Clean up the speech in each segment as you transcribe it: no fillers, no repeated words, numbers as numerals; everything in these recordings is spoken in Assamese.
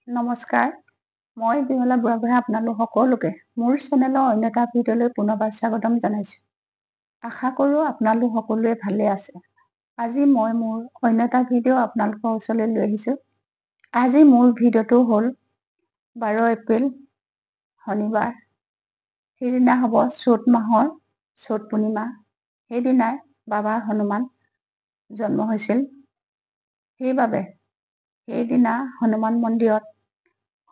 নমস্কাৰ, মই বিমলা বুঢ়াগোহাঁই আপোনালোক সকলোকে মোৰ চেনেলৰ অন্য এটা ভিডিঅ'লৈ পুনৰবাৰ স্বাগতম জনাইছোঁ। আশা কৰোঁ আপোনালোক সকলোৱে ভালে আছে। আজি মই মোৰ অন্য এটা ভিডিঅ' আপোনালোকৰ ওচৰলৈ লৈ আহিছোঁ। আজি মোৰ ভিডিঅ'টো হ'ল 12 এপ্ৰিল শনিবাৰ। সেইদিনা হ'ব চ'ত মাহৰ চ'ত পূৰ্ণিমা। সেইদিনাই বাবা হনুমান জন্ম হৈছিল। সেইবাবে সেইদিনা হনুমান মন্দিৰত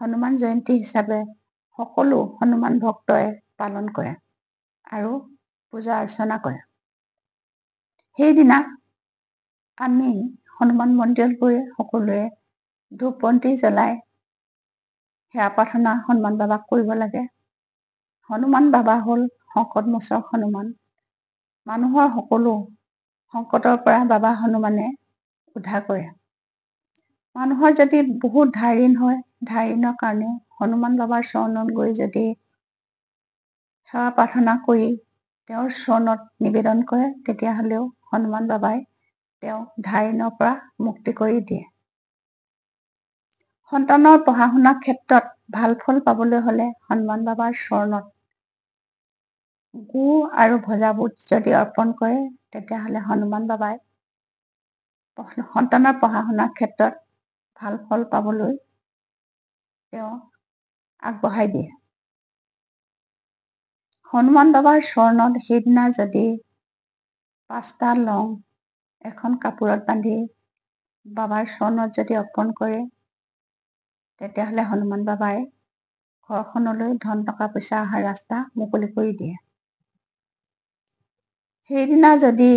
হনুমান জয়ন্তী হিচাপে সকলো হনুমান ভক্তই পালন কৰে আৰু পূজা অৰ্চনা কৰে। সেইদিনা আমি হনুমান মন্দিৰত গৈ সকলোৱে ধূপ বন্তি জ্বলাই সেৱা প্ৰাৰ্থনা হনুমান বাবাক কৰিব লাগে। হনুমান বাবা হ'ল সংকটমোচক হনুমান। মানুহৰ সকলো সংকটৰ পৰা বাবা হনুমানে উদ্ধাৰ কৰে। মানুহৰ যদি বহুত ধাৰ্মিক হয়, ধাৰ্মিকৰ কাৰণে হনুমান বাবাৰ চৰণত গৈ যদি সেৱা প্ৰাৰ্থনা কৰি তেওঁৰ চৰণত নিবেদন কৰে, তেতিয়াহ'লেও হনুমান বাবাই তেওঁক ধাৰ্মিকৰ পৰা মুক্তি কৰি দিয়ে। সন্তানৰ পঢ়া শুনাৰ ক্ষেত্ৰত ভাল ফল পাবলৈ হ'লে হনুমান বাবাৰ চৰণত গু আৰু ভজা বুট যদি অৰ্পণ কৰে, তেতিয়াহ'লে হনুমান বাবাই সন্তানৰ পঢ়া শুনাৰ ক্ষেত্ৰত ভাল ফল পাবলৈ তেওঁ আগবঢ়াই দিয়ে। হনুমান বাবাৰ চৰণত সেইদিনা যদি 5টা লং এখন কাপোৰত বান্ধি বাবাৰ চৰণত যদি অৰ্পণ কৰে, তেতিয়াহ'লে হনুমান বাবাই ঘৰখনলৈ ধন টকা পইচা অহাৰ ৰাস্তা মুকলি কৰি দিয়ে। সেইদিনা যদি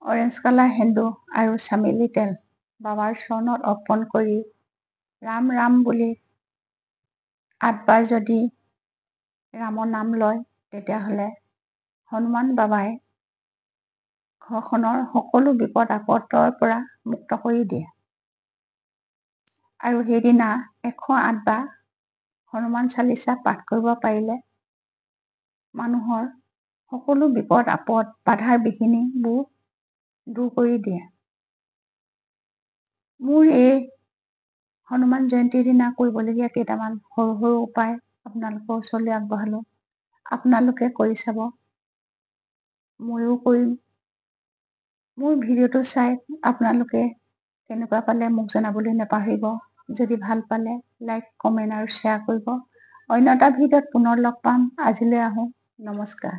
অৰেঞ্জ কালাৰ সেন্দুৰ আৰু চামেলি তেল বাবাৰ চৰণত অৰ্পণ কৰি ৰাম ৰাম বুলি 8 বাৰ যদি ৰামৰ নাম লয়, তেতিয়াহ'লে হনুমান বাবাই ঘৰখনৰ সকলো বিপদ আপদৰ পৰা মুক্ত কৰি দিয়ে। আৰু সেইদিনা 108 বাৰ হনুমান চালিচা পাঠ কৰিব পাৰিলে মানুহৰ সকলো বিপদ আপদ বাধাৰ বিঘিনিবোৰ দূৰ কৰি দিয়ে। মোৰ এই হনুমান জয়ন্তীৰ দিনা কৰিবলগীয়া কেইটামান সৰু সৰু উপায় আপোনালোকৰ ওচৰলৈ আগবঢ়ালোঁ। আপোনালোকে কৰি চাব, ময়ো কৰিম। মোৰ ভিডিঅ'টো চাই আপোনালোকে কেনেকুৱা পালে মোক জনাবলৈ নাপাহৰিব। যদি ভাল পালে লাইক, কমেণ্ট আৰু শ্বেয়াৰ কৰিব। অন্য এটা ভিডিঅ'ত পুনৰ লগ পাম। আজিলৈ আহোঁ। নমস্কাৰ।